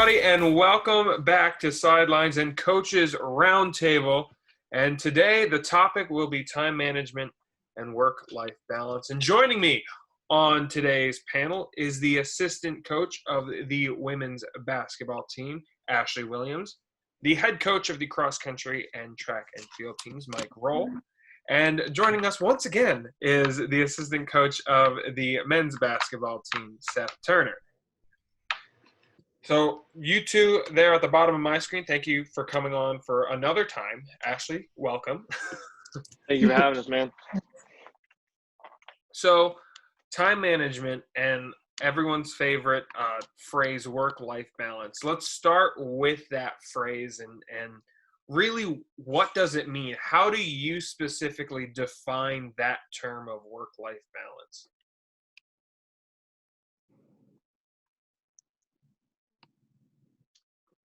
everybody, and welcome back to Sidelines and Coaches Roundtable. And today, the topic will be time management and work-life balance. And joining me on today's panel is the assistant coach of the women's basketball team, Ashley Williams, the head coach of the cross-country and track and field teams, Mike Rohl. And joining us once again is the assistant coach of the men's basketball team, Seth Turner. So you two there at the bottom of my screen, thank you for coming on for another time. Ashley, welcome. Thank you for having us, man. So time management and everyone's favorite phrase, work-life balance. Let's start with that phrase and really what does it mean? How do you specifically define that term of work-life balance?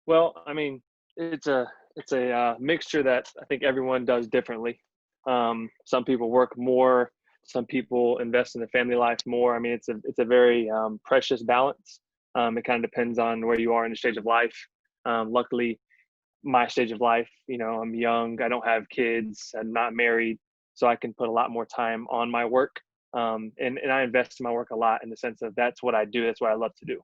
Well, I mean, it's a mixture that I think everyone does differently. Some people work more. Some people invest in their family life more. I mean, it's a very precious balance. It kind of depends on where you are in the stage of life. Luckily, my stage of life, I'm young. I don't have kids. I'm not married, so I can put a lot more time on my work. And I invest in my work a lot in the sense of that's what I do. That's what I love to do.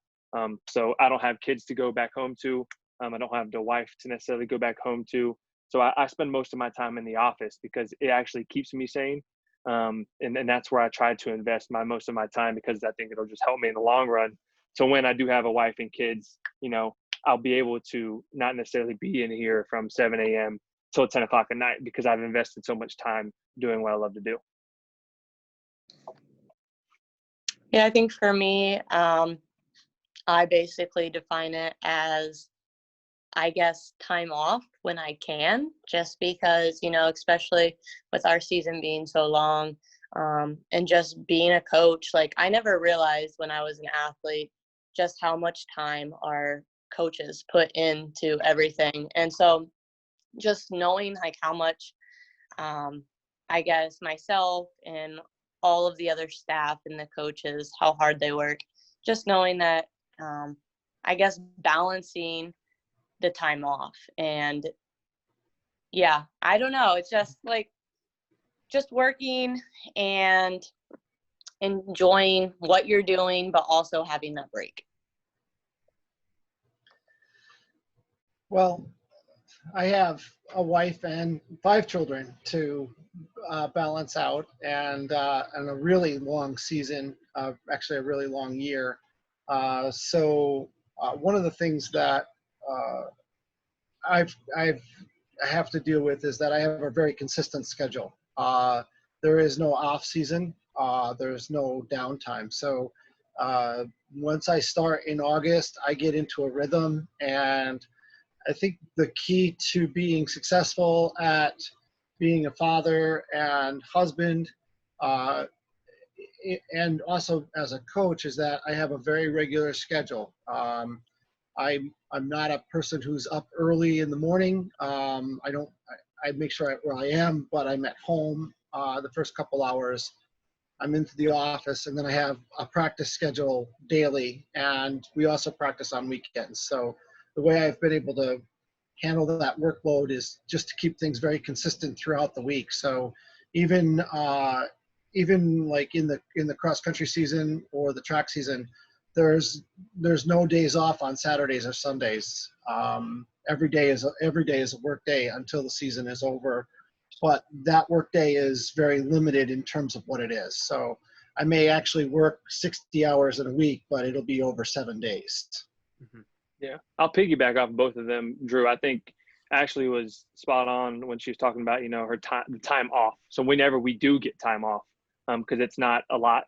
So I don't have kids to go back home to. I don't have the wife to necessarily go back home to. So I spend most of my time in the office because it actually keeps me sane. And that's where I try to invest most of my time because I think it'll just help me in the long run. So when I do have a wife and kids, I'll be able to not necessarily be in here from 7 a.m. till 10 o'clock at night because I've invested so much time doing what I love to do. Yeah, I think for me, I basically define it as, I guess, time off when I can, just because, especially with our season being so long, and just being a coach, like I never realized when I was an athlete just how much time our coaches put into everything. And so just knowing like how much, I guess, myself and all of the other staff and the coaches, how hard they work, just knowing that, I guess, balancing the time off. And yeah, I don't know. It's just like just working and enjoying what you're doing, but also having that break. Well, I have a wife and 5 children to balance out, and a really long season, actually a really long year. So one of the things that I have to deal with is that I have a very consistent schedule. There is no off season. There's no downtime. So once I start in August, I get into a rhythm, and I think the key to being successful at being a father and husband, and also as a coach, is that I have a very regular schedule. I'm not a person who's up early in the morning. I make sure where I am, but I'm at home the first couple hours. I'm into the office, and then I have a practice schedule daily, and we also practice on weekends. So the way I've been able to handle that workload is just to keep things very consistent throughout the week. So even like in the cross country season or the track season, there's no days off on Saturdays or Sundays. Every day is a work day until the season is over. But that work day is very limited in terms of what it is. So I may actually work 60 hours in a week, but it'll be over 7 days. Mm-hmm. Yeah, I'll piggyback off both of them, Drew. I think Ashley was spot on when she was talking about, her the time off. So whenever we do get time off, because it's not a lot,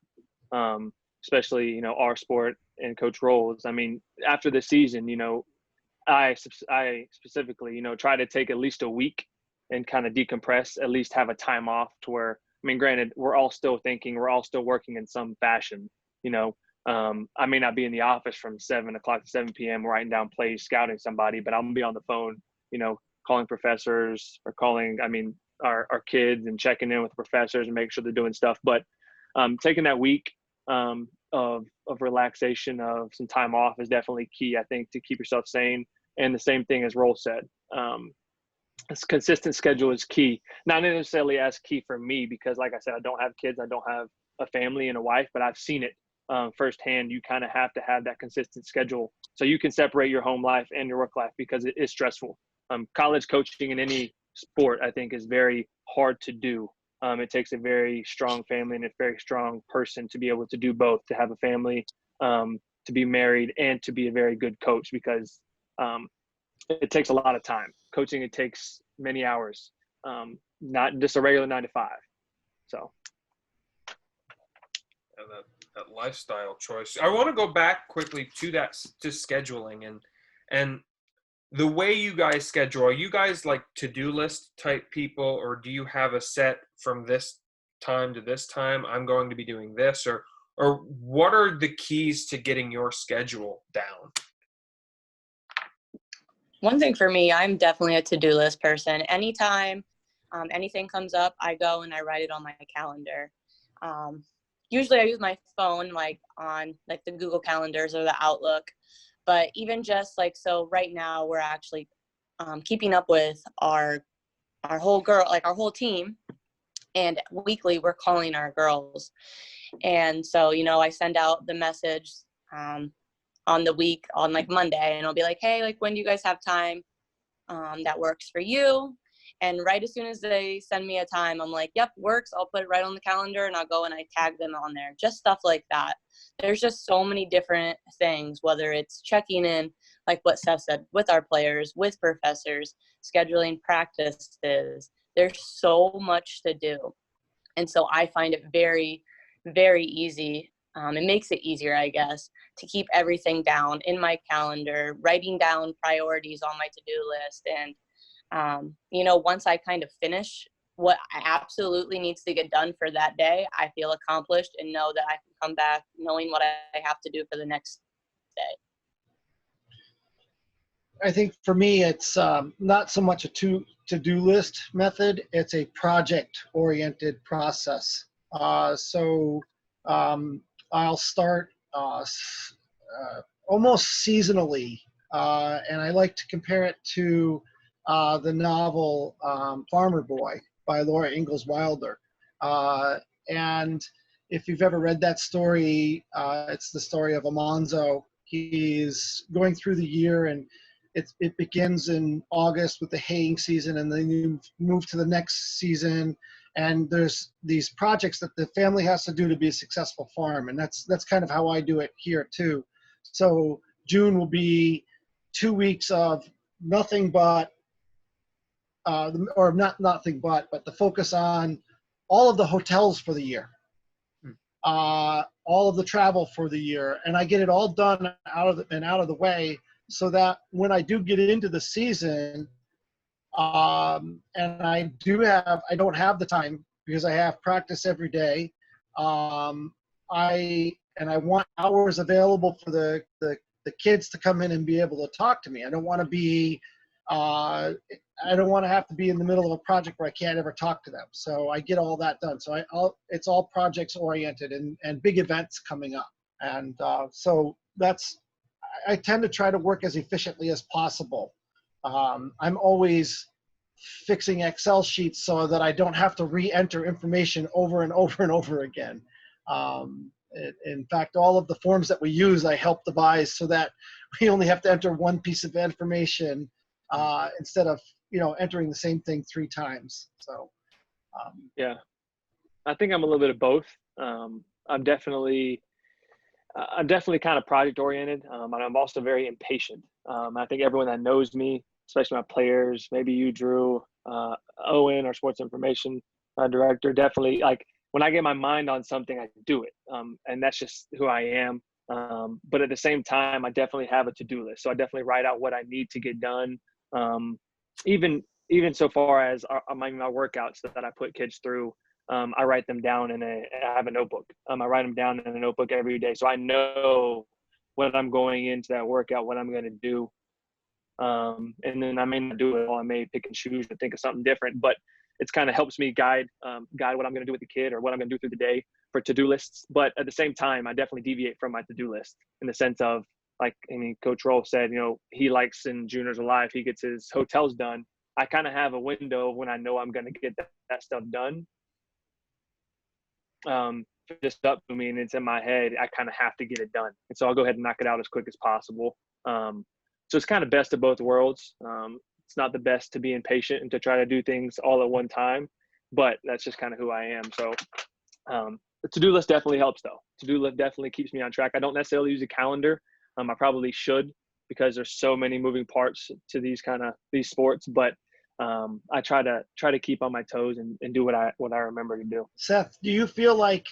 especially, our sport and Coach Rohl's. I mean, after the season, I specifically, try to take at least a week and kind of decompress, at least have a time off to where, I mean, granted, we're all still thinking, we're all still working in some fashion, I may not be in the office from 7 o'clock to 7 p.m. writing down plays, scouting somebody, but I'm gonna be on the phone, calling professors or calling, our kids and checking in with professors and make sure they're doing stuff. But taking that week, of relaxation, of some time off is definitely key, I think, to keep yourself sane. And the same thing as Rohl said, this consistent schedule is key. Not necessarily as key for me because, like I said, I don't have kids, I don't have a family and a wife, but I've seen it firsthand. You kind of have to have that consistent schedule so you can separate your home life and your work life because it is stressful. College coaching in any sport, I think, is very hard to do. It takes a very strong family and a very strong person to be able to do both, to have a family, to be married, and to be a very good coach because it takes a lot of time. Coaching, it takes many hours, not just a regular 9 to 5. So. Yeah, that lifestyle choice. I want to go back quickly to scheduling and the way you guys schedule. Are you guys like to-do list type people, or do you have a set from this time to this time I'm going to be doing this, or what are the keys to getting your schedule down? One thing for me, I'm definitely a to-do list person. Anytime anything comes up, I go and I write it on my calendar. Usually I use my phone, like on like the Google Calendars or the Outlook. But even just like, so right now we're actually keeping up with our whole team. And weekly we're calling our girls. And so, I send out the message on the week on like Monday, and I'll be like, hey, like, when do you guys have time that works for you? And right as soon as they send me a time, I'm like, yep, works. I'll put it right on the calendar and I'll go and I tag them on there. Just stuff like that. There's just so many different things, whether it's checking in, like what Seth said, with our players, with professors, scheduling practices. There's so much to do. And so I find it very, very easy. It makes it easier, I guess, to keep everything down in my calendar, writing down priorities on my to-do list. And, once I kind of finish what absolutely needs to get done for that day, I feel accomplished and know that I can come back knowing what I have to do for the next day. I think for me, it's not so much a to-do list method. It's a project-oriented process. So I'll start almost seasonally, and I like to compare it to the novel Farmer Boy by Laura Ingalls Wilder. And if you've ever read that story, it's the story of Almanzo. He's going through the year, and it begins in August with the haying season, and then you move to the next season, and there's these projects that the family has to do to be a successful farm, and that's kind of how I do it here too. So June will be 2 weeks of nothing but, or not nothing but the focus on all of the hotels for the year, all of the travel for the year, and I get it all done out of the way, so that when I do get into the season, and I don't have the time because I have practice every day. I want hours available for the kids to come in and be able to talk to me. I don't want to be, I don't want to have to be in the middle of a project where I can't ever talk to them. So I get all that done. So it's all projects oriented and big events coming up. And so I tend to try to work as efficiently as possible. I'm always fixing Excel sheets so that I don't have to re-enter information over and over and over again. In fact, all of the forms that we use, I help devise so that we only have to enter one piece of information instead of entering the same thing 3 times. So Yeah, I think I'm a little bit of both. I'm definitely kind of project oriented, and I'm also very impatient. I think everyone that knows me, especially my players, maybe you, Drew, Owen, our sports information director, definitely, like, when I get my mind on something, I do it. And that's just who I am. But at the same time, I definitely have a to-do list. So I definitely write out what I need to get done. Even so far as my workouts that I put kids through, I write them down I have a notebook. I write them down in a notebook every day. So I know when I'm going into that workout, what I'm going to do. And then I may not do it all. I may pick and choose and think of something different, but it's kind of helps me guide what I'm going to do with the kid or what I'm going to do through the day. for to-do lists. But at the same time, I definitely deviate from my to-do list in the sense of, like, I mean, Coach Rohl said, he likes in Juniors Alive, he gets his hotels done. I kind of have a window when I know I'm going to get that stuff done. Just up to me, and it's in my head, I kind of have to get it done. And so I'll go ahead and knock it out as quick as possible. So it's kind of best of both worlds. It's not the best to be impatient and to try to do things all at one time, but that's just kind of who I am. So the to-do list definitely helps, though. To-do list definitely keeps me on track. I don't necessarily use a calendar. I probably should, because there's so many moving parts to these sports, but I try to keep on my toes and do what I remember to do. Seth, do you feel like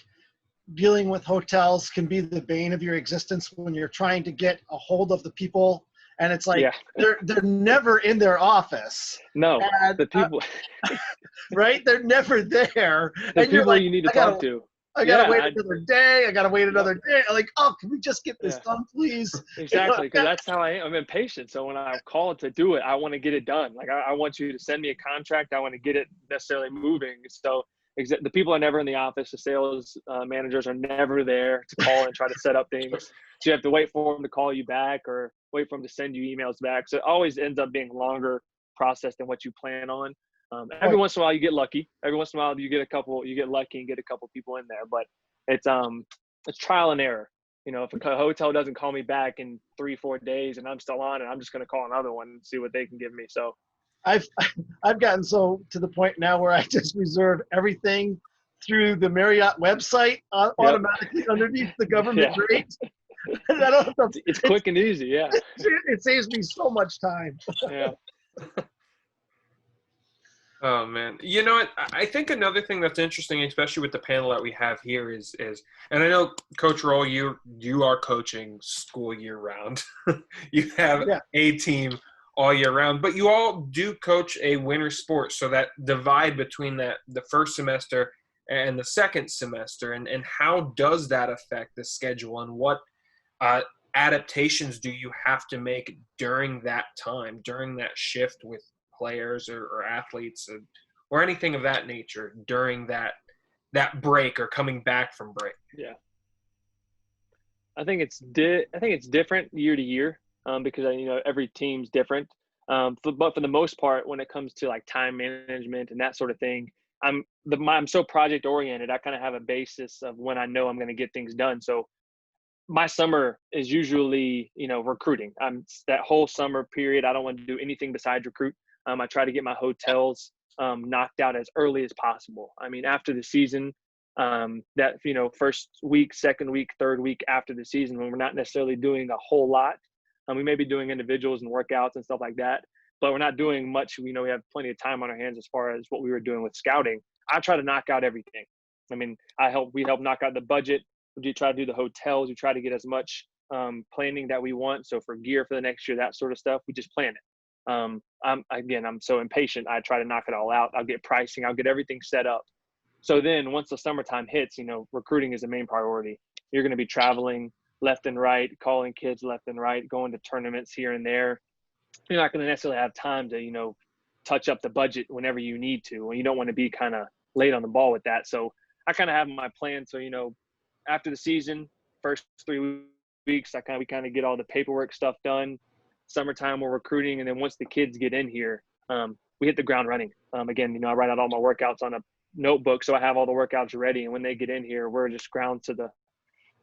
dealing with hotels can be the bane of your existence when you're trying to get a hold of the people, and it's like they're never in their office? No, and, the people, right? They're never there. The and people you're like, you need to talk to. I gotta wait another day. I gotta wait another day. Like, oh, can we just get this done, please? Exactly, because that's how I am. I'm impatient. So when I'm called to do it, I want to get it done. Like, I want you to send me a contract. I want to get it necessarily moving. So the people are never in the office. The sales managers are never there to call and try to set up things. So you have to wait for them to call you back or wait for them to send you emails back. So it always ends up being longer process than what you plan on. Every once in a while you get lucky. Every once in a while you get lucky and get a couple people in there. But it's trial and error. If a hotel doesn't call me back in 3-4 days and I'm still on it, I'm just going to call another one and see what they can give me. So I've gotten so to the point now where I just reserve everything through the Marriott website automatically underneath the government rate. And I don't have to, it's quick and easy. Yeah. It saves me so much time. Yeah. Oh man, you know what? I think another thing that's interesting, especially with the panel that we have here, is, and I know Coach Rohl, you are coaching school year round. You have a team all year round, but you all do coach a winter sport, so that divide between the first semester and the second semester, and how does that affect the schedule, and what adaptations do you have to make during that time, during that shift with players or athletes or anything of that nature during that break or coming back from break? Yeah, I think it's different year to year because every team's different. But for the most part, when it comes to like time management and that sort of thing, I'm so project oriented. I kind of have a basis of when I know I'm going to get things done. So my summer is usually recruiting. That whole summer period, I don't want to do anything besides recruit. I try to get my hotels knocked out as early as possible. I mean, after the season, that first week, second week, third week after the season, when we're not necessarily doing a whole lot, we may be doing individuals and workouts and stuff like that, but we're not doing much. We have plenty of time on our hands as far as what we were doing with scouting. I try to knock out everything. I mean, we help knock out the budget. We try to do the hotels. We try to get as much planning that we want. So for gear for the next year, that sort of stuff, we just plan it. I'm so impatient. I try to knock it all out. I'll get pricing. I'll get everything set up. So then once the summertime hits, recruiting is the main priority. You're going to be traveling left and right, calling kids left and right, going to tournaments here and there. You're not going to necessarily have time to, touch up the budget whenever you need to, and you don't want to be kind of late on the ball with that. So I kind of have my plan. So, after the season, first 3 weeks, we kind of get all the paperwork stuff done. Summertime, we're recruiting, and then once the kids get in here, we hit the ground running. Again, I write out all my workouts on a notebook, so I have all the workouts ready. And when they get in here, we're just ground to the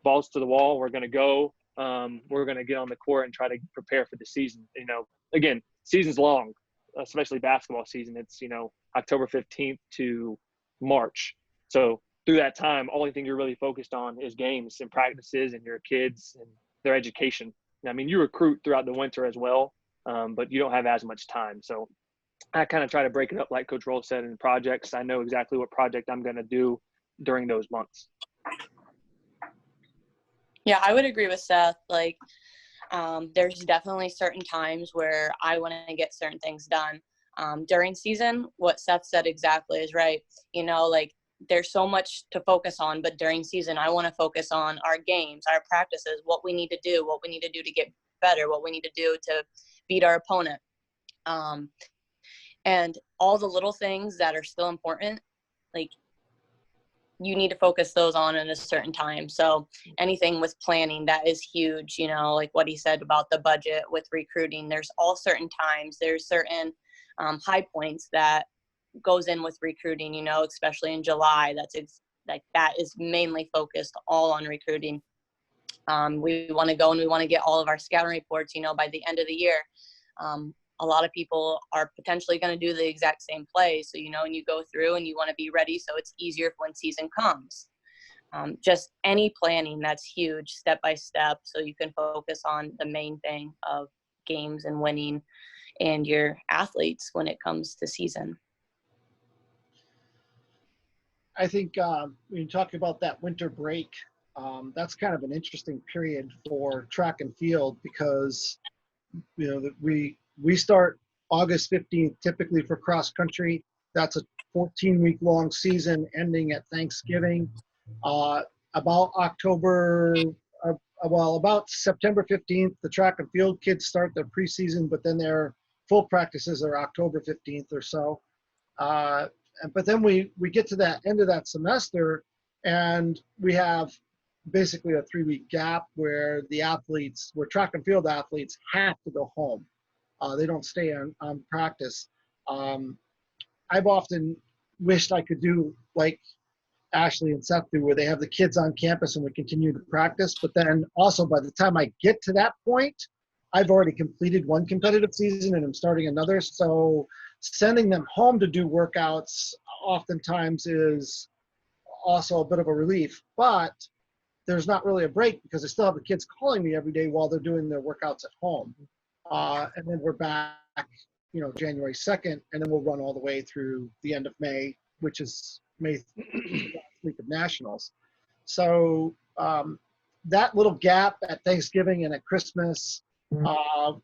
balls to the wall. We're going to go. We're going to get on the court and try to prepare for the season. Again, season's long, especially basketball season. It's October 15th to March. So through that time, only thing you're really focused on is games and practices and your kids and their education. I mean, you recruit throughout the winter as well, but you don't have as much time. So I kind of try to break it up, like Coach Rohl said, in projects. I know exactly what project I'm going to do during those months. Yeah, I would agree with Seth. Like, there's definitely certain times where I want to get certain things done. During season, what Seth said exactly is right. There's so much to focus on, but during season, I want to focus on our games, our practices, what we need to do to get better, what we need to do to beat our opponent. And all the little things that are still important, like you need to focus those on at a certain time. So anything with planning, that is huge, you know, like what he said about the budget with recruiting. There's all certain times, there's certain high points that goes in with recruiting, you know, especially in July. Like that is mainly focused all on recruiting. We want to go and we want to get all of our scouting reports, you know, by the end of the year. A lot of people are potentially going to do the exact same play. So, you know, and you go through and you want to be ready so it's easier when season comes. Just any planning, that's huge, step by step, so you can focus on the main thing of games and winning and your athletes when it comes to season. I think when you talk about that winter break, that's kind of an interesting period for track and field because, you know, we start August 15th typically for cross country. That's a 14-week long season ending at Thanksgiving. About about September 15th, the track and field kids start their preseason, but then their full practices are October 15th or so. But then we get to that end of that semester and we have basically a 3-week gap where track and field athletes have to go home. They don't stay on practice. I've often wished I could do like Ashley and Seth do, where they have the kids on campus and we continue to practice. But then also by the time I get to that point, I've already completed one competitive season and I'm starting another. So sending them home to do workouts oftentimes is also a bit of a relief. But there's not really a break because I still have the kids calling me every day while they're doing their workouts at home. And then we're back, you know, January 2nd, and then we'll run all the way through the end of May, which is May week of nationals. So that little gap at Thanksgiving and at Christmas, you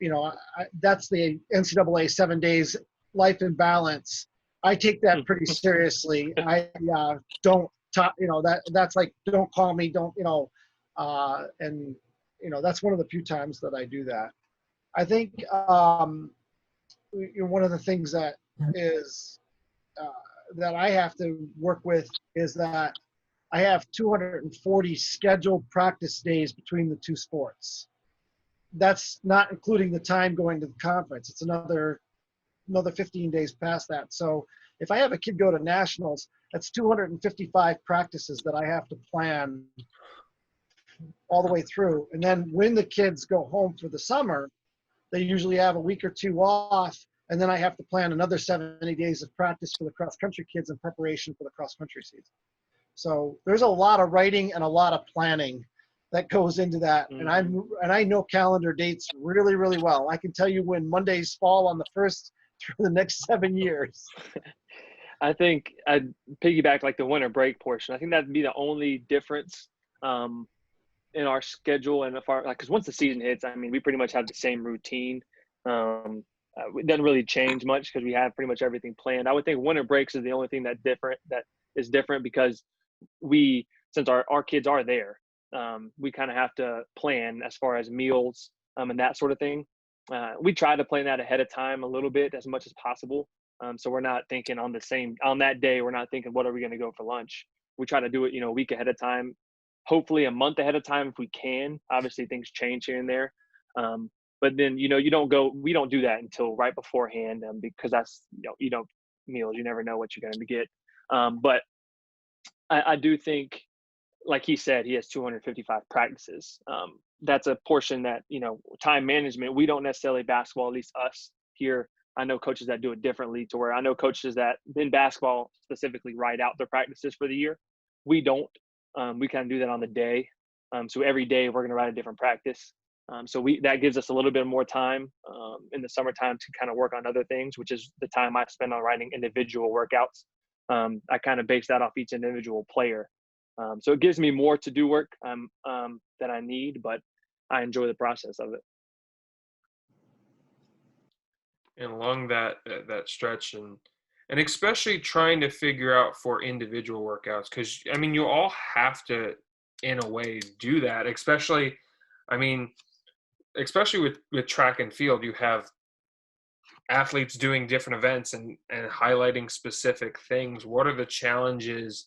know, that's the NCAA 7 days life in balance. I take that pretty seriously. I don't talk, you know, that's like, don't call me, don't, you know, and, you know, that's one of the few times that I do that. I think you know, one of the things that is that I have to work with is that I have 240 scheduled practice days between the two sports. That's not including the time going to the conference. It's another 15 days past that. So if I have a kid go to nationals, that's 255 practices that I have to plan all the way through. And then when the kids go home for the summer, they usually have a week or two off. And then I have to plan another 70 days of practice for the cross-country kids in preparation for the cross-country season. So there's a lot of writing and a lot of planning that goes into that. Mm-hmm. And I know calendar dates really, really well. I can tell you when Mondays fall on the 1st through the next 7 years. I think I'd piggyback like the winter break portion. I think that'd be the only difference in our schedule and because once the season hits, I mean, we pretty much have the same routine. It doesn't really change much because we have pretty much everything planned. I would think winter breaks is the only thing that is different because since our kids are there, we kind of have to plan as far as meals and that sort of thing. We try to plan that ahead of time a little bit as much as possible. So we're not thinking on that day, we're not thinking, what are we going to go for lunch? We try to do it, you know, a week ahead of time, hopefully a month ahead of time if we can. Obviously things change here and there. But then, you know, we don't do that until right beforehand because that's, you know, meals, you never know what you're going to get. But I do think, like he said, he has 255 practices. That's a portion that, you know, time management, we don't necessarily basketball, at least us here. I know coaches that do it differently to where I know coaches that in basketball specifically write out their practices for the year. We don't. We kind of do that on the day. So every day we're going to write a different practice. So that gives us a little bit more time in the summertime to kind of work on other things, which is the time I spend on writing individual workouts. I kind of base that off each individual player. So it gives me more to-do work that I need, but I enjoy the process of it. And along that stretch and especially trying to figure out for individual workouts, because I mean, you all have to in a way do that, especially with track and field. You have athletes doing different events and highlighting specific things. What are the challenges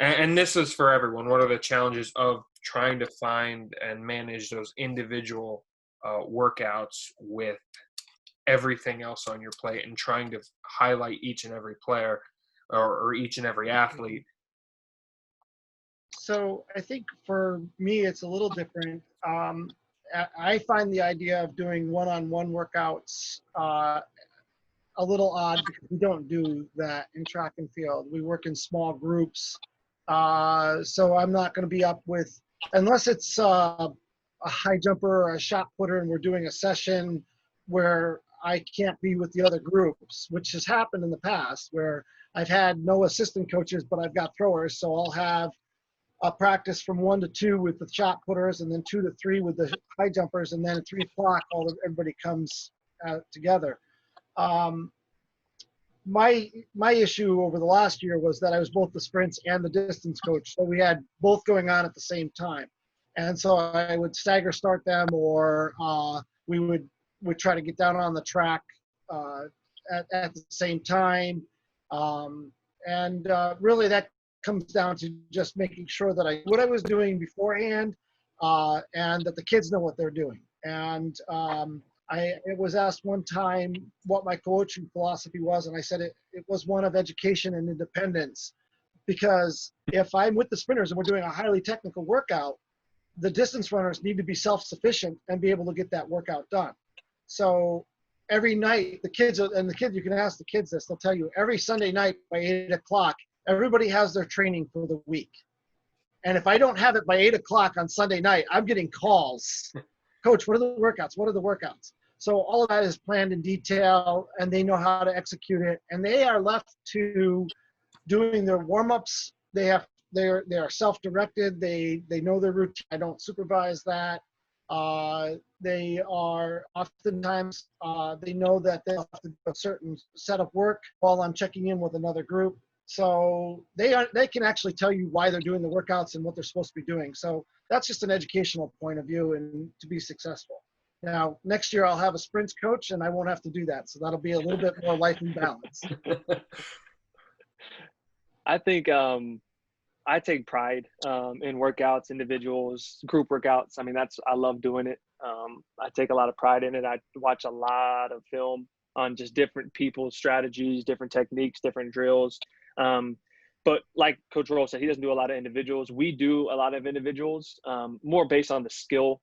And this is for everyone. What are the challenges of trying to find and manage those individual workouts with everything else on your plate and trying to highlight each and every player or each and every athlete? So I think for me, it's a little different. I find the idea of doing one-on-one workouts a little odd because we don't do that in track and field. We work in small groups. So I'm not going to be up with, unless it's a high jumper or a shot putter and we're doing a session where I can't be with the other groups, which has happened in the past where I've had no assistant coaches, but I've got throwers. So I'll have a practice from 1 to 2 with the shot putters and then 2 to 3 with the high jumpers. And then at 3 o'clock, everybody comes together. My issue over the last year was that I was both the sprints and the distance coach. So we had both going on at the same time. And so I would stagger start them, or we would try to get down on the track at the same time. Really that comes down to just making sure that what I was doing beforehand and that the kids know what they're doing. And I was asked one time what my coaching philosophy was, and I said it was one of education and independence. Because if I'm with the sprinters and we're doing a highly technical workout, the distance runners need to be self-sufficient and be able to get that workout done. So every night, you can ask the kids this, they'll tell you, every Sunday night by 8 o'clock, everybody has their training for the week. And if I don't have it by 8 o'clock on Sunday night, I'm getting calls. Coach, what are the workouts? What are the workouts? So all of that is planned in detail, and they know how to execute it. And they are left to doing their warm-ups. They are self-directed. They know their routine. I don't supervise that. They are oftentimes, they know that they have to do a certain set of work while I'm checking in with another group. So they can actually tell you why they're doing the workouts and what they're supposed to be doing. So that's just an educational point of view and to be successful. Now, next year I'll have a sprints coach and I won't have to do that. So that'll be a little bit more life and balance. I think I take pride in workouts, individuals, group workouts. I mean, I love doing it. I take a lot of pride in it. I watch a lot of film on just different people's strategies, different techniques, different drills. But like Coach Rohl said, he doesn't do a lot of individuals. We do a lot of individuals, more based on the skill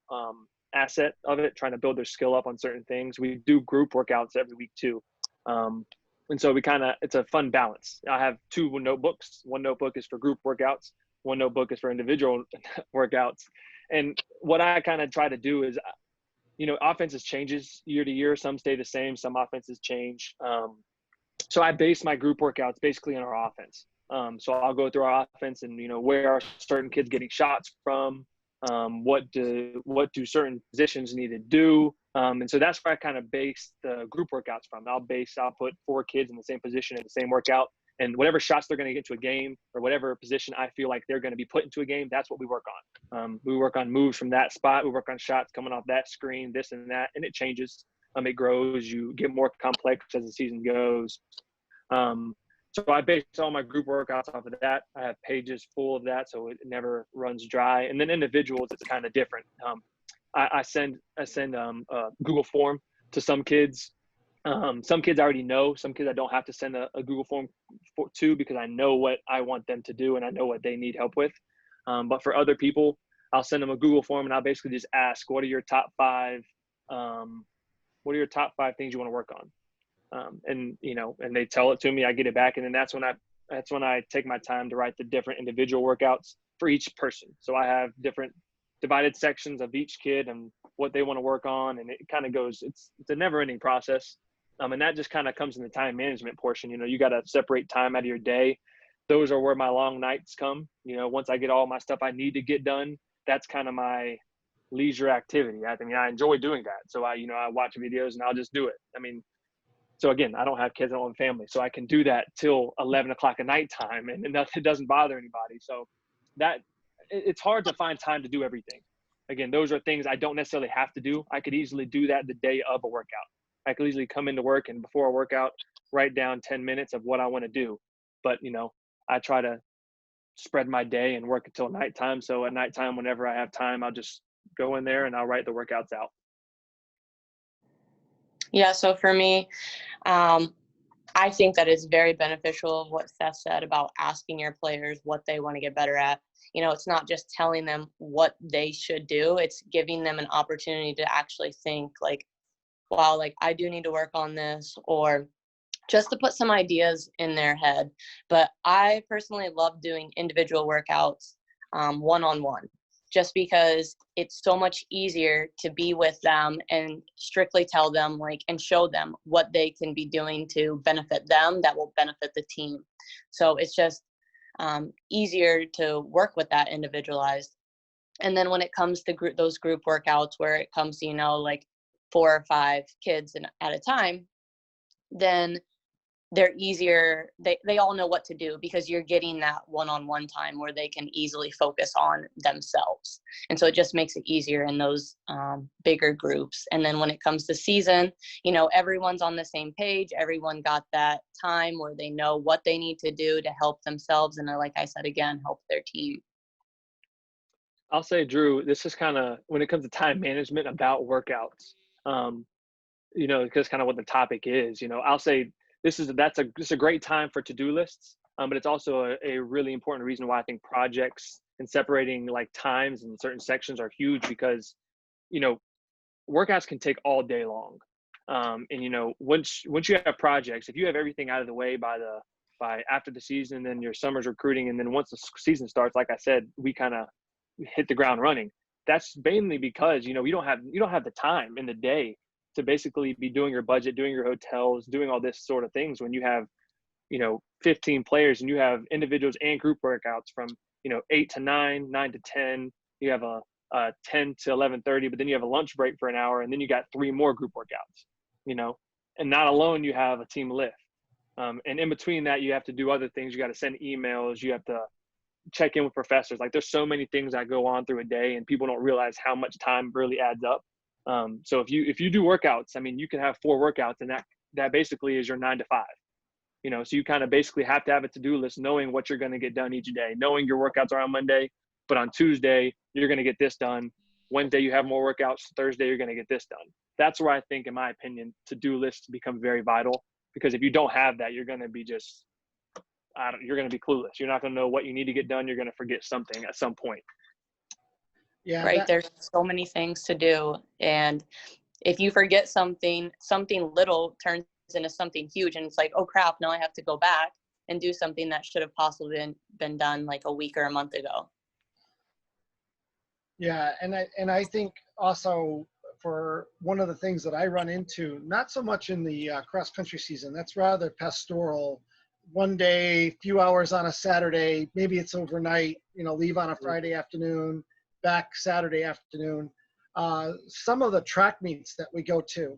asset of it, trying to build their skill up on certain things. We do group workouts every week too. And so it's a fun balance. I have 2 notebooks. One notebook is for group workouts. One notebook is for individual workouts. And what I kind of try to do is, offenses changes year to year. Some stay the same, some offenses change. So I base my group workouts basically on our offense. So I'll go through our offense and, where are certain kids getting shots from? What do certain positions need to do? And so that's where I kind of base the group workouts from. I'll put 4 kids in the same position in the same workout, and whatever shots they're going to get into a game or whatever position I feel like they're going to be put into a game, that's what we work on. We work on moves from that spot. We work on shots coming off that screen, this and that, and it changes. It grows. You get more complex as the season goes. So I base all my group workouts off of that. I have pages full of that, so it never runs dry. And then individuals, it's kind of different. I send a Google form to some kids. Some kids I already know. Some kids I don't have to send a Google form to because I know what I want them to do and I know what they need help with. But for other people, I'll send them a Google form and I'll basically just ask, what are your top 5 things you want to work on? And they tell it to me, I get it back. And then that's when I take my time to write the different individual workouts for each person. So I have different divided sections of each kid and what they want to work on. And it kind of goes, it's a never ending process. And that just kind of comes in the time management portion. You got to separate time out of your day. Those are where my long nights come. Once I get all my stuff I need to get done, that's kind of my leisure activity. I enjoy doing that. So I watch videos and I'll just do it. So again, I don't have kids, I don't have family, so I can do that till 11 o'clock at nighttime, and it doesn't bother anybody. So it's hard to find time to do everything. Again, those are things I don't necessarily have to do. I could easily do that the day of a workout. I could easily come into work and before a workout, write down 10 minutes of what I want to do. But, I try to spread my day and work until nighttime. So at nighttime, whenever I have time, I'll just go in there and I'll write the workouts out. Yeah, so for me, I think that it's very beneficial of what Seth said about asking your players what they want to get better at. You know, it's not just telling them what they should do. It's giving them an opportunity to actually think like, wow, like I do need to work on this, or just to put some ideas in their head. But I personally love doing individual workouts one-on-one, just because it's so much easier to be with them and strictly tell them like and show them what they can be doing to benefit them that will benefit the team. So it's just easier to work with that individualized. And then when it comes to those group workouts where it comes to, you know, like 4 or 5 kids at a time, then they're easier. They all know what to do because you're getting that one-on-one time where they can easily focus on themselves. And so it just makes it easier in those bigger groups. And then when it comes to season, you know, everyone's on the same page. Everyone got that time where they know what they need to do to help themselves. And like I said, again, help their team. I'll say, Drew, this is kind of when it comes to time management about workouts, you know, because kind of what the topic is, you know, I'll say this is a great time for to-do lists, but it's also a really important reason why I think projects and separating like times in certain sections are huge, because, you know, workouts can take all day long. And, you know, once you have projects, if you have everything out of the way by after the season, then your summer's recruiting. And then once the season starts, like I said, we kind of hit the ground running. That's mainly because, you know, you don't have the time in the day to basically be doing your budget, doing your hotels, doing all this sort of things when you have, you know, 15 players and you have individuals and group workouts from, you know, 8 to 9, 9 to 10. You have a 10 to 11:30, but then you have a lunch break for an hour, and then you got 3 more group workouts, you know, and not alone you have a team lift. And in between that, you have to do other things. You got to send emails. You have to check in with professors. Like there's so many things that go on through a day, and people don't realize how much time really adds up. So if you do workouts, I mean, you can have 4 workouts, and that basically is your 9 to 5. You know, so you kind of basically have to have a to-do list, knowing what you're going to get done each day, knowing your workouts are on Monday, but on Tuesday you're going to get this done. Wednesday you have more workouts. Thursday you're going to get this done. That's where I think, in my opinion, to-do lists become very vital, because if you don't have that, you're going to be you're going to be clueless. You're not going to know what you need to get done. You're going to forget something at some point. Yeah. Right. There's so many things to do. And if you forget something little turns into something huge. And it's like, oh crap, now I have to go back and do something that should have possibly been done like a week or a month ago. Yeah. And I think also, for one of the things that I run into, not so much in the cross country season, that's rather pastoral. One day, few hours on a Saturday, maybe it's overnight, you know, leave on a Friday afternoon, back Saturday afternoon. Some of the track meets that we go to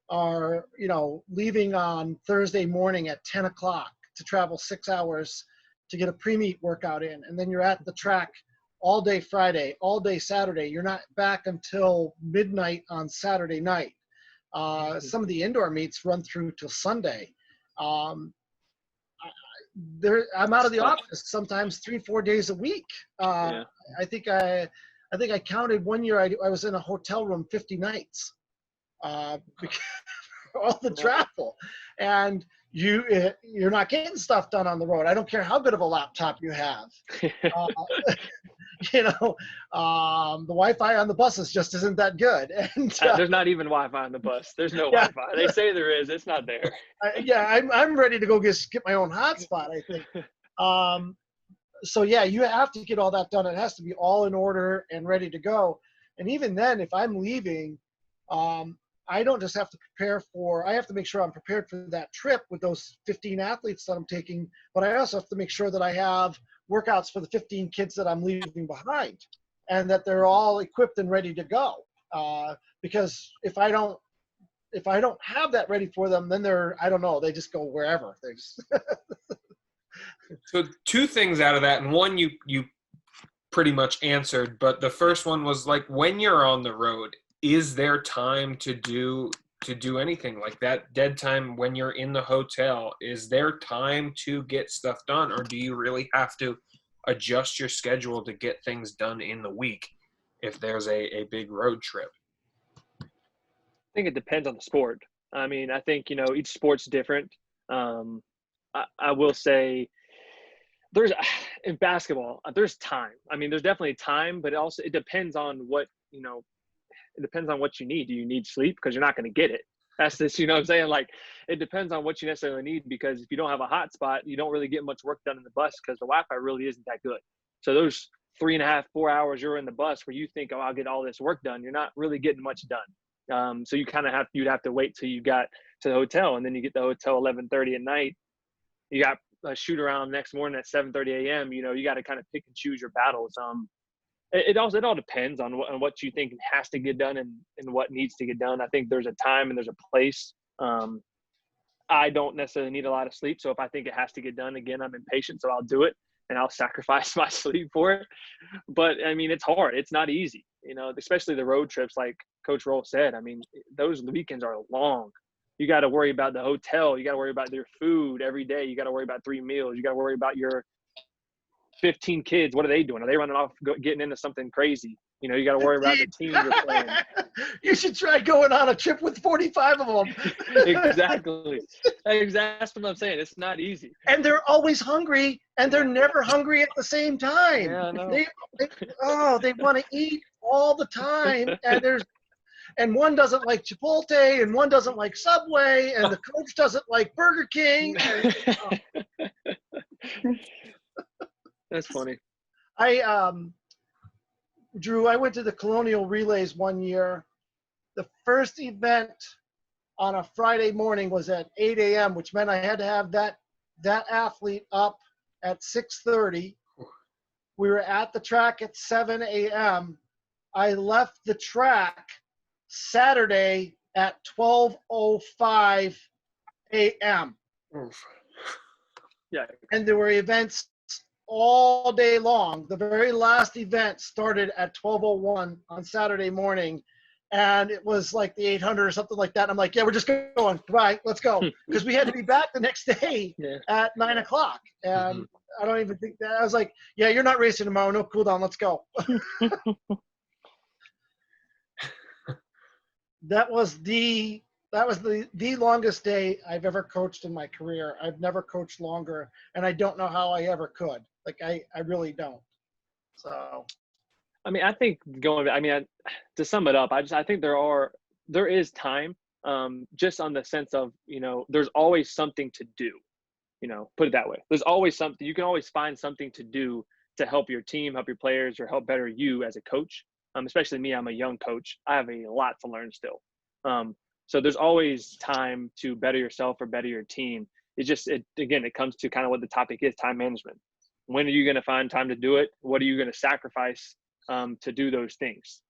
are, you know, leaving on Thursday morning at 10 o'clock to travel 6 hours to get a pre-meet workout in. And then you're at the track all day Friday, all day Saturday. You're not back until midnight on Saturday night. Some of the indoor meets run through till Sunday. I'm out of the office sometimes 3-4 days a week. Yeah. I think I counted one year I was in a hotel room 50 nights because all the travel, and you're not getting stuff done on the road. I don't care how good of a laptop you have. You know, the Wi-Fi on the buses just isn't that good. And there's not even Wi-Fi on the bus. There's no Yeah. Wi-Fi. They say there is. It's not there. I'm ready to go get my own hotspot, I think. So yeah, you have to get all that done. It has to be all in order and ready to go. And even then, if I'm leaving, I don't just have to I have to make sure I'm prepared for that trip with those 15 athletes that I'm taking, but I also have to make sure that I have workouts for the 15 kids that I'm leaving behind, and that they're all equipped and ready to go. Because if I don't have that ready for them, then they just go wherever. They just So 2 things out of that, and one you pretty much answered, but the first one was like, when you're on the road, is there time to do anything like that? Dead time when you're in the hotel, is there time to get stuff done, or do you really have to adjust your schedule to get things done in the week if there's a big road trip? I think it depends on the sport. I mean, I think, each sport's different. I will say there's in basketball, there's time. I mean, there's definitely time, but it depends on what, it depends on what you need. Do you need sleep? Because you're not going to get it. That's this, what I'm saying? Like, it depends on what you necessarily need, because if you don't have a hot spot, you don't really get much work done in the bus because the Wi-Fi really isn't that good. So those 3.5, 4 hours you're in the bus where you think, oh, I'll get all this work done, you're not really getting much done. So you kind of you'd have to wait till you got to the hotel, and then you get the hotel 11:30 at night. You got a shoot around next morning at 7:30 a.m. You got to kind of pick and choose your battles. It all depends on what you think has to get done and what needs to get done. I think there's a time and there's a place. I don't necessarily need a lot of sleep, so if I think it has to get done, again, I'm impatient, so I'll do it and I'll sacrifice my sleep for it. But I mean, it's hard. It's not easy, especially the road trips, like Coach Rohl said. I mean, those weekends are long. You got to worry about the hotel. You got to worry about your food every day. You got to worry about 3 meals. You got to worry about your 15 kids. What are they doing? Are they running off, getting into something crazy? You got to worry about the team you're playing. You should try going on a trip with 45 of them. Exactly. That's what I'm saying. It's not easy. And they're always hungry, and they're never hungry at the same time. Yeah, I know. They want to eat all the time, and one doesn't like Chipotle, and one doesn't like Subway, and the coach doesn't like Burger King. That's funny. Drew, I went to the Colonial Relays one year. The first event on a Friday morning was at 8 a.m., which meant I had to have that athlete up at 6:30. We were at the track at 7 a.m. I left the track Saturday at 12:05 a.m. Yeah. And there were events all day long. The very last event started at 12:01 on Saturday morning, and it was like the 800 or something like that. I'm like, yeah, we're just going. Goodbye, let's go, because we had to be back the next day at 9 o'clock. And I don't even think that. I was like, yeah, you're not racing tomorrow. No cool down. Let's go. That was the longest day I've ever coached in my career. I've never coached longer, and I don't know how I ever could. Like, I really don't. So, I mean, I think to sum it up, I think there is time, just on the sense of, there's always something to do, put it that way. There's always something. You can always find something to do to help your team, help your players, or help better you as a coach. Especially me, I'm a young coach. I have a lot to learn still. So there's always time to better yourself or better your team. It comes to kind of what the topic is: time management. When are you going to find time to do it? What are you going to sacrifice to do those things?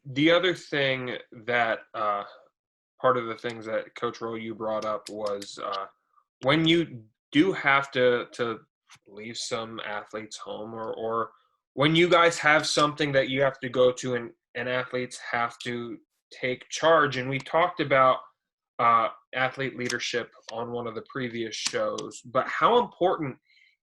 The other thing that part of the things that Coach Rohl, you brought up was when you do have to leave some athletes home, or when you guys have something that you have to go to and athletes have to take charge. And we talked about athlete leadership on one of the previous shows, but how important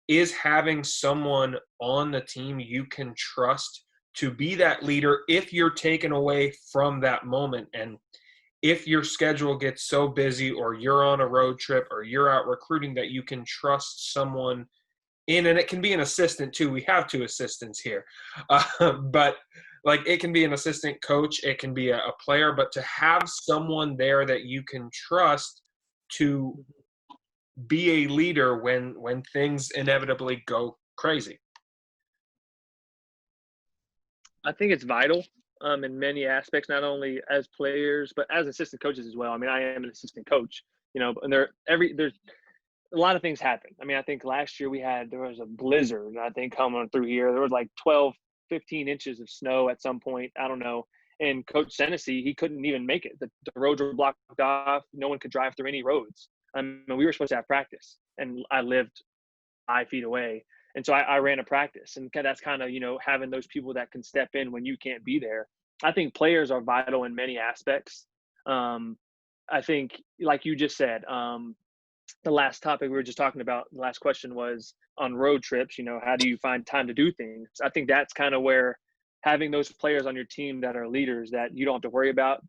is having someone on the team you can trust to be that leader if you're taken away from that moment, and if your schedule gets so busy, or you're on a road trip, or you're out recruiting, that you can trust someone in. And it can be an assistant too. We have 2 assistants here, but like, it can be an assistant coach, it can be a player, but to have someone there that you can trust to be a leader when things inevitably go crazy. I think it's vital in many aspects, not only as players, but as assistant coaches as well. I mean, I am an assistant coach, and there's a lot of things happen. I mean, I think last year there was a blizzard, I think, coming through here. There was like 12, 15 inches of snow at some point. I don't know. And Coach Senesi, he couldn't even make it. The roads were blocked off. No one could drive through any roads. We were supposed to have practice, and I lived 5 feet away. And so I ran a practice, and that's kind of, having those people that can step in when you can't be there. I think players are vital in many aspects. I think, like you just said, the last topic we were just talking about, the last question was on road trips, how do you find time to do things? I think that's kind of where having those players on your team that are leaders that you don't have to worry about,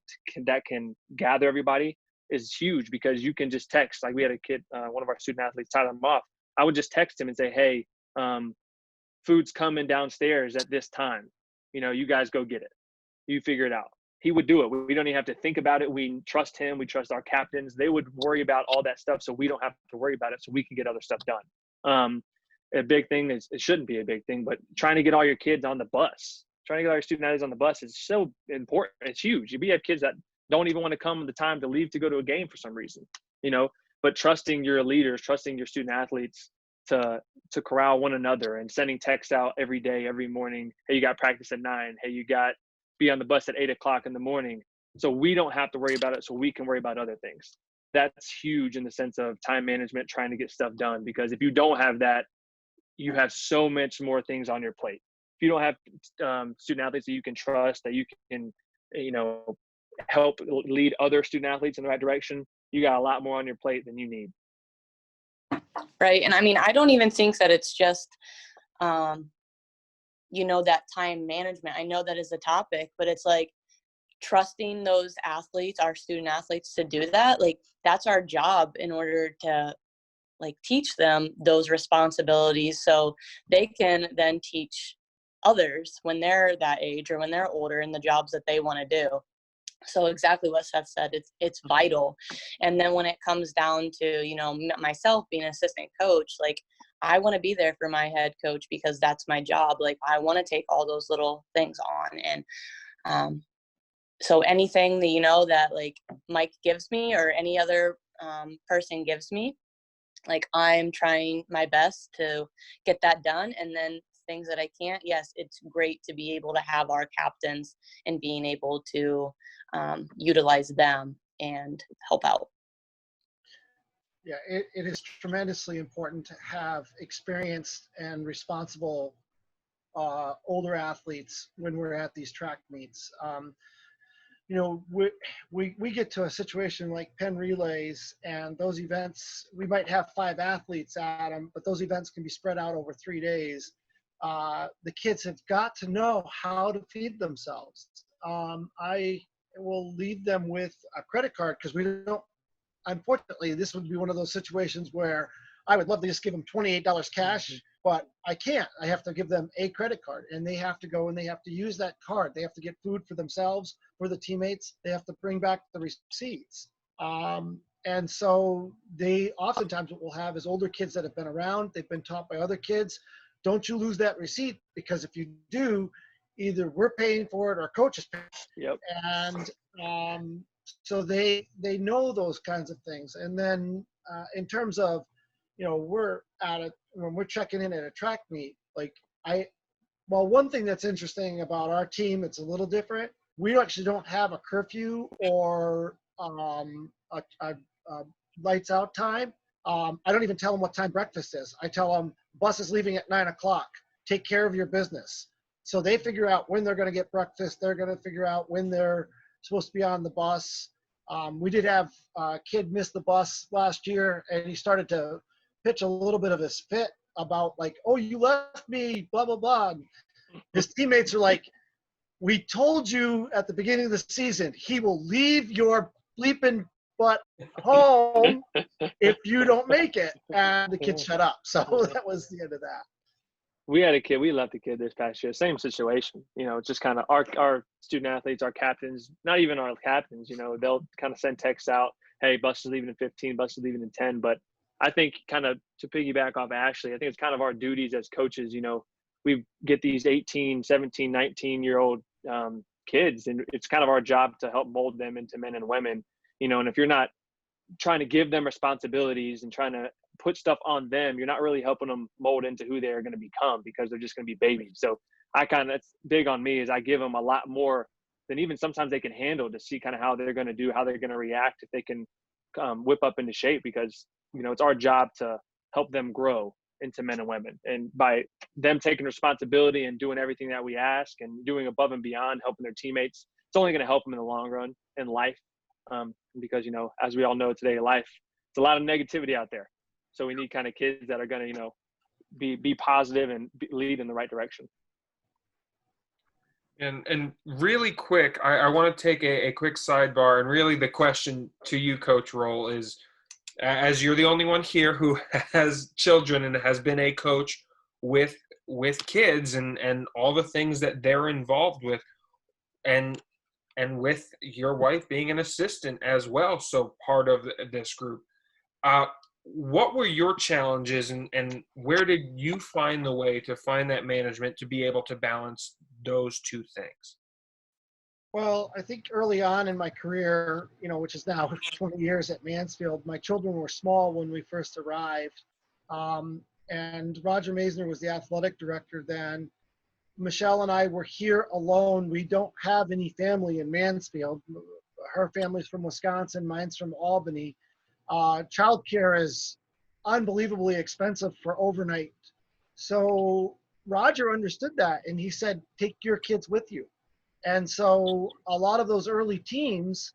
that can gather everybody, is huge, because you can just text. Like we had a kid, one of our student athletes, Tyler Moff. I would just text him and say, hey, food's coming downstairs at this time. You guys go get it. You figure it out. He would do it. We don't even have to think about it. We trust him. We trust our captains. They would worry about all that stuff, so we don't have to worry about it, so we can get other stuff done. A big thing is, it shouldn't be a big thing, but trying to get all your kids on the bus, trying to get all your student athletes on the bus is so important. It's huge. You have kids that don't even want to come the time to leave to go to a game for some reason, but trusting your leaders, trusting your student athletes to corral one another, and sending texts out every day, every morning. Hey, you got practice at 9. Hey, you got be on the bus at 8:00 in the morning. So we don't have to worry about it, so we can worry about other things. That's huge in the sense of time management, trying to get stuff done, because if you don't have that, you have so much more things on your plate. If you don't have student athletes that you can trust, that you can, help lead other student athletes in the right direction, you got a lot more on your plate than you need. Right. And I mean, I don't even think that it's just, that time management. I know that is a topic, but it's like trusting those athletes, our student athletes, to do that. Like, that's our job in order to teach them those responsibilities, so they can then teach others when they're that age or when they're older in the jobs that they want to do. So exactly what Seth said, it's vital. And then when it comes down to, myself being an assistant coach, I want to be there for my head coach, because that's my job. I want to take all those little things on. And so anything that, that Mike gives me, or any other person gives me, I'm trying my best to get that done. And then things that I can't, yes, it's great to be able to have our captains and being able to utilize them and help out. Yeah, it is tremendously important to have experienced and responsible older athletes when we're at these track meets. We get to a situation like Penn Relays, and those events, we might have 5 athletes at them, but those events can be spread out over 3 days. The kids have got to know how to feed themselves. I will leave them with a credit card, because we don't, unfortunately, this would be one of those situations where I would love to just give them $28 cash, but I can't. I have to give them a credit card, and they have to go and they have to use that card. They have to get food for themselves, for the teammates. They have to bring back the receipts. And so they oftentimes, what we'll have is older kids that have been around. They've been taught by other kids. Don't you lose that receipt, because if you do, either we're paying for it or coach is paying. Yep. And so they know those kinds of things. And then in terms of, when we're checking in at a track meet, one thing that's interesting about our team, it's a little different. We actually don't have a curfew or a lights out time. I don't even tell them what time breakfast is. I tell them bus is leaving at 9:00. Take care of your business. So they figure out when they're going to get breakfast. They're going to figure out when they're supposed to be on the bus. We did have a kid miss the bus last year, and he started to pitch a little bit of his fit about oh, you left me, blah, blah, blah. And his teammates are like, we told you at the beginning of the season, he will leave your bleeping butt home if you don't make it. And the kid shut up. So that was the end of that. We had a kid, we left a kid this past year, same situation, just kind of our student athletes, our captains, not even our captains, they'll kind of send texts out, hey, bus is leaving in 15, bus is leaving in 10. But I think, kind of to piggyback off Ashley, I think it's kind of our duties as coaches. We get these 18, 17, 19-year-old kids, and it's kind of our job to help mold them into men and women, and if you're not trying to give them responsibilities and trying to put stuff on them, you're not really helping them mold into who they're going to become, because they're just going to be babies. So that's big on me, is I give them a lot more than even sometimes they can handle, to see kind of how they're going to do, how they're going to react, if they can whip up into shape, because it's our job to help them grow into men and women. And by them taking responsibility and doing everything that we ask and doing above and beyond, helping their teammates, it's only going to help them in the long run in life. Because, as we all know today, life it's a lot of negativity out there. So we need kind of kids that are going to, you know, be positive and lead in the right direction. And really quick, I want to take a quick sidebar, and really the question to you, Coach Rohl, is, as you're the only one here who has children and has been a coach with kids and all the things that they're involved with, and with your wife being an assistant as well, so part of this group, what were your challenges, and where did you find the way to find that management to be able to balance those two things? Well, I think early on in my career, you know, which is now 20 years at Mansfield, my children were small when we first arrived. And Roger Maisner was the athletic director then. Michelle and I were here alone. We don't have any family in Mansfield. Her family's from Wisconsin, mine's from Albany. Childcare is unbelievably expensive for overnight. So Roger understood that, and he said, take your kids with you. And so a lot of those early teams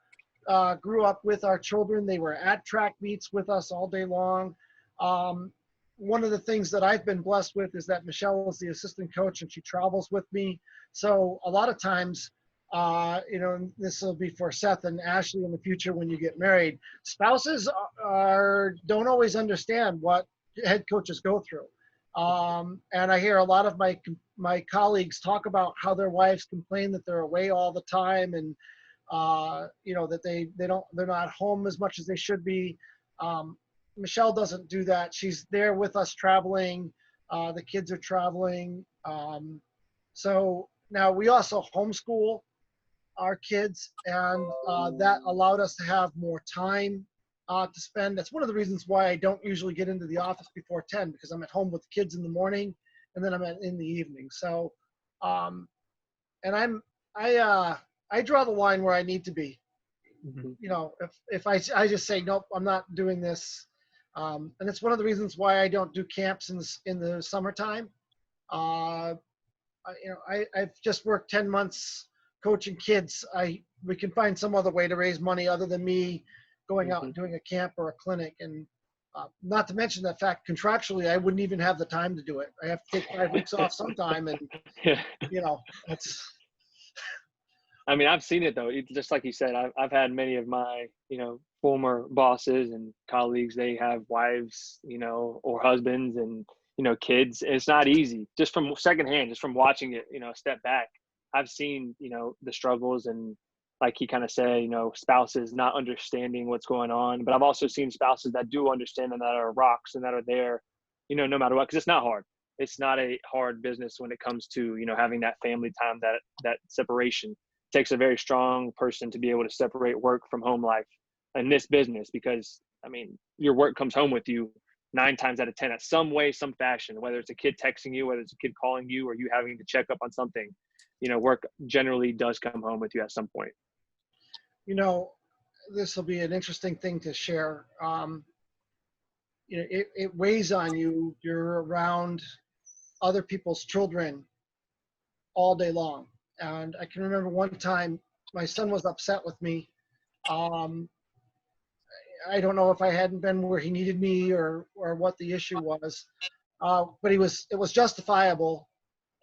grew up with our children. They were at track meets with us all day long. One of the things that I've been blessed with is that Michelle is the assistant coach and she travels with me. So a lot of times, you know, and this will be for Seth and Ashley in the future when you get married, spouses don't always understand what head coaches go through. And I hear a lot of my colleagues talk about how their wives complain that they're away all the time, and you know, that they're not home as much as they should be. Michelle doesn't do that. She's there with us traveling. The kids are traveling. So now we also homeschool our kids, and that allowed us to have more time to spend. That's one of the reasons why I don't usually get into the office before 10, because I'm at home with the kids in the morning and then I'm in the evening. So, and I draw the line where I need to be. Mm-hmm. You know, if I just say, nope, I'm not doing this. And it's one of the reasons why I don't do camps in the summertime. You know, I've just worked 10 months coaching kids. We can find some other way to raise money other than me going out and doing a camp or a clinic. And not to mention the fact, contractually, I wouldn't even have the time to do it. I have to take 5 weeks off sometime, and you know, that's. I mean, I've seen it though. Just like you said, I've had many of my, you know, former bosses and colleagues. They have wives, you know, or husbands, and you know, kids. It's not easy. Just from secondhand, just from watching it, you know, step back, I've seen, you know, the struggles, and like he kind of said, you know, spouses not understanding what's going on. But I've also seen spouses that do understand and that are rocks and that are there, you know, no matter what, because it's not hard. It's not a hard business when it comes to, you know, having that family time, that separation. It takes a very strong person to be able to separate work from home life in this business, because I mean, your work comes home with you 9 times out of 10 at some way, some fashion, whether it's a kid texting you, whether it's a kid calling you, or you having to check up on something. You know, work generally does come home with you at some point. You know, this will be an interesting thing to share. You know, it weighs on you. You're around other people's children all day long. And I can remember one time my son was upset with me. I don't know if I hadn't been where he needed me or what the issue was, but it was justifiable.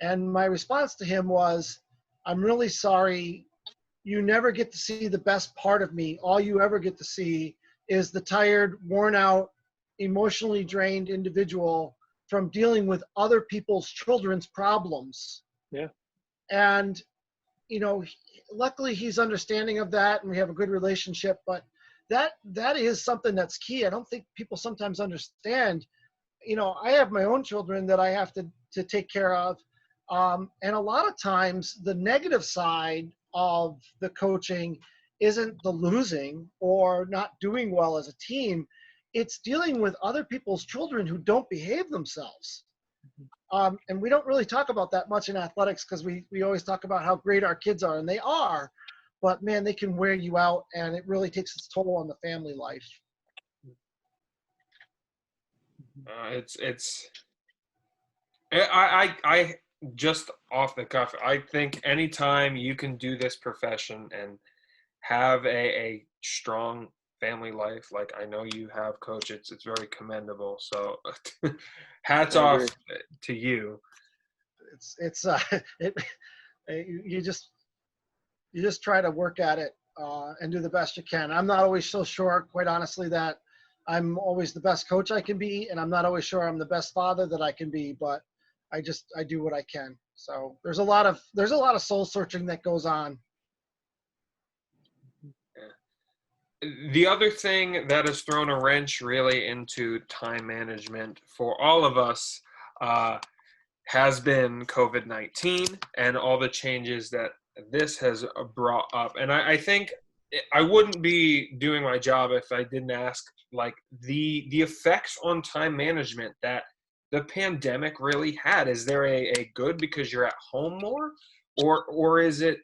And my response to him was, I'm really sorry. You never get to see the best part of me. All you ever get to see is the tired, worn out, emotionally drained individual from dealing with other people's children's problems. Yeah. And, you know, luckily he's understanding of that and we have a good relationship, but that is something that's key. I don't think people sometimes understand. You know, I have my own children that I have to take care of. And a lot of times the negative side of the coaching isn't the losing or not doing well as a team. It's dealing with other people's children who don't behave themselves. And we don't really talk about that much in athletics, because we always talk about how great our kids are, and they are, but man, they can wear you out, and it really takes its toll on the family life. I just off the cuff, I think anytime you can do this profession and have a strong family life like I know you have, Coach. It's very commendable. So hats I off agree. to you. It's it, you just try to work at it and do the best you can. I'm not always so sure, quite honestly, that I'm always the best coach I can be, and I'm not always sure I'm the best father that I can be, but I do what I can. So there's a lot of soul searching that goes on. The other thing that has thrown a wrench really into time management for all of us has been COVID-19 and all the changes that this has brought up. And I think I wouldn't be doing my job if I didn't ask, like, the effects on time management that the pandemic really had. Is there a good because you're at home more, or is it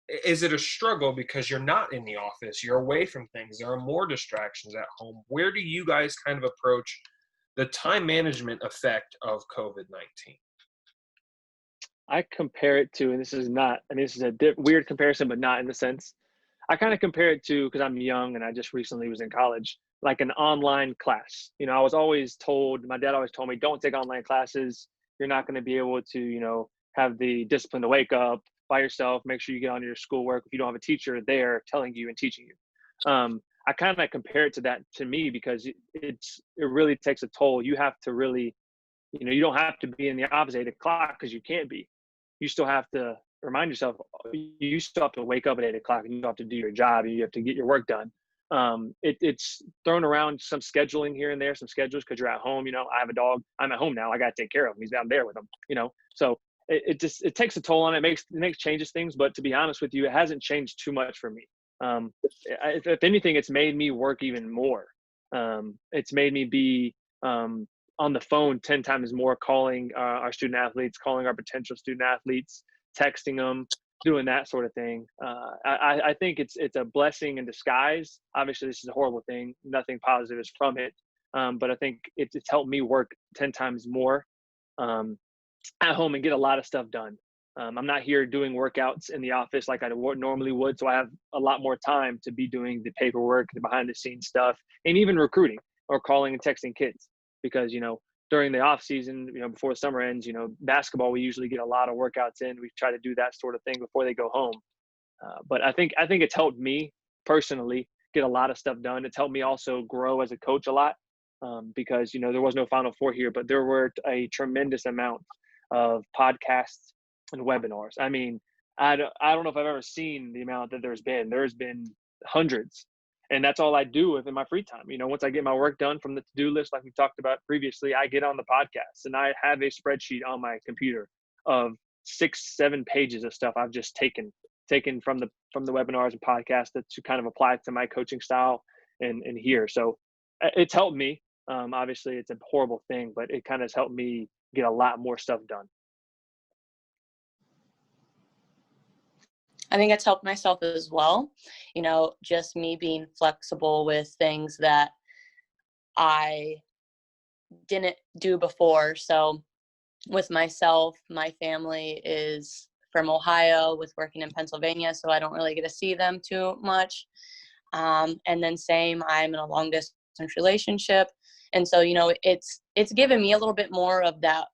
a struggle because you're not in the office, you're away from things, there are more distractions at home? Where do you guys kind of approach the time management effect of COVID-19? I compare it to, and this is not, I mean, this is a weird comparison, but not in the sense. I kind of compare it to, because I'm young and I just recently was in college, like an online class. You know, I was always told, my dad always told me, don't take online classes. You're not going to be able to, you know, have the discipline to wake up by yourself, make sure you get on your schoolwork if you don't have a teacher there telling you and teaching you. I kind of compare it to that to me because it really takes a toll. You have to really, you know, you don't have to be in the office at 8 o'clock because you can't be. You still have to remind yourself, you still have to wake up at 8 o'clock and you have to do your job and you have to get your work done. It's thrown around some scheduling here and there, some schedules, because you're at home. You know, I have a dog. I'm at home now. I got to take care of him. He's down there with him, you know. So it takes a toll on it. It makes changes things. But to be honest with you, it hasn't changed too much for me. If anything, it's made me work even more. It's made me be on the phone 10 times more, calling our student athletes, calling our potential student athletes, texting them, doing that sort of thing. I think it's a blessing in disguise. Obviously, this is a horrible thing. Nothing positive is from it. But I think it's helped me work 10 times more at home and get a lot of stuff done. I'm not here doing workouts in the office like I normally would. So I have a lot more time to be doing the paperwork, the behind the scenes stuff, and even recruiting or calling and texting kids. Because, you know, during the off season, you know, before the summer ends, you know, basketball, we usually get a lot of workouts in. We try to do that sort of thing before they go home. But I think it's helped me personally get a lot of stuff done. It's helped me also grow as a coach a lot because, you know, there was no Final Four here, but there were a tremendous amount of podcasts and webinars. I mean, I don't know if I've ever seen the amount that there's been. There's been hundreds. And that's all I do within my free time. You know, once I get my work done from the to-do list, like we talked about previously, I get on the podcast and I have a spreadsheet on my computer of 6-7 pages of stuff I've just taken from the webinars and podcasts to kind of apply to my coaching style and here. So it's helped me. Obviously, it's a horrible thing, but it kind of has helped me get a lot more stuff done. I think it's helped myself as well. You know, just me being flexible with things that I didn't do before. So with myself, my family is from Ohio with working in Pennsylvania, so I don't really get to see them too much. And then same, I'm in a long distance relationship. And so, you know, it's given me a little bit more of that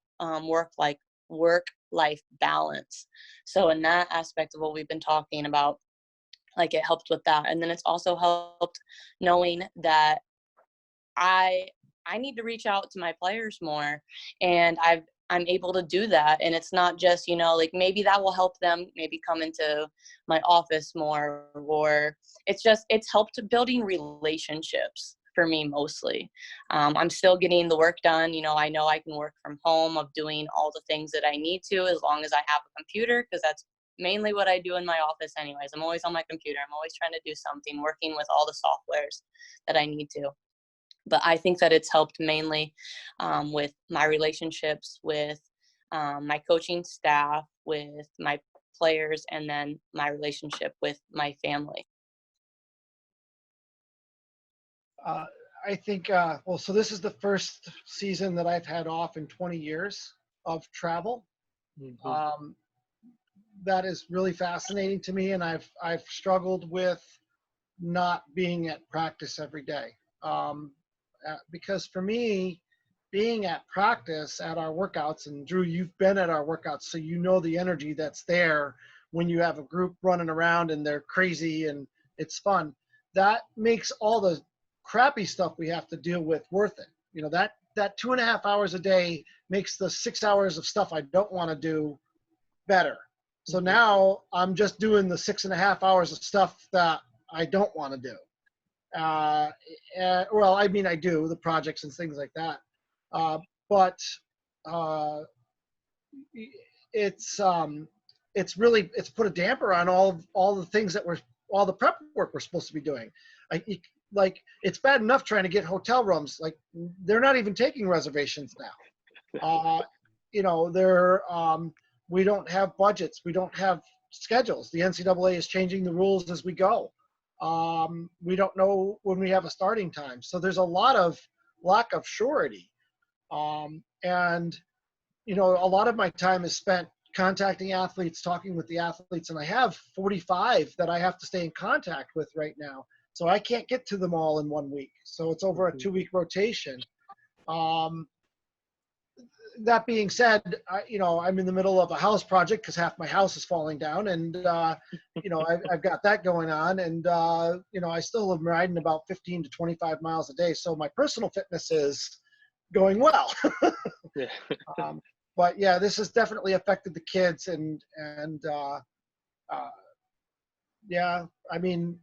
work-life balance. So in that aspect of what we've been talking about, like, it helped with that. And then it's also helped knowing that I need to reach out to my players more, and I'm able to do that. And it's not just, you know, like, maybe that will help them maybe come into my office more, or it's helped building relationships for me mostly. I'm still getting the work done. You know I can work from home of doing all the things that I need to, as long as I have a computer, because that's mainly what I do in my office anyways. I'm always on my computer. I'm always trying to do something, working with all the softwares that I need to. But I think that it's helped mainly with my relationships with my coaching staff, with my players, and then my relationship with my family. I think, so this is the first season that I've had off in 20 years of travel. That is really fascinating to me. And I've struggled with not being at practice every day. Because for me, being at practice at our workouts, and Drew, you've been at our workouts, so you know the energy that's there when you have a group running around and they're crazy and it's fun. That makes all the crappy stuff we have to deal with worth it. You know, that 2.5 hours a day makes the 6 hours of stuff I don't want to do better. So now I'm just doing the 6.5 hours of stuff that I don't want to do. Well, I mean, I do the projects and things like that. But it's put a damper on all the things that all the prep work we're supposed to be doing. Like it's bad enough trying to get hotel rooms. Like they're not even taking reservations now. You know, we don't have budgets. We don't have schedules. The NCAA is changing the rules as we go. We don't know when we have a starting time. So there's a lot of lack of surety. And, you know, a lot of my time is spent contacting athletes, talking with the athletes, and I have 45 that I have to stay in contact with right now. So I can't get to them all in 1 week. So it's over a 2-week rotation. That being said, you know, I'm in the middle of a house project because half my house is falling down, and you know, I've got that going on, and you know, I still am riding about 15 to 25 miles a day, so my personal fitness is going well. Yeah. But yeah, this has definitely affected the kids, and yeah, I mean,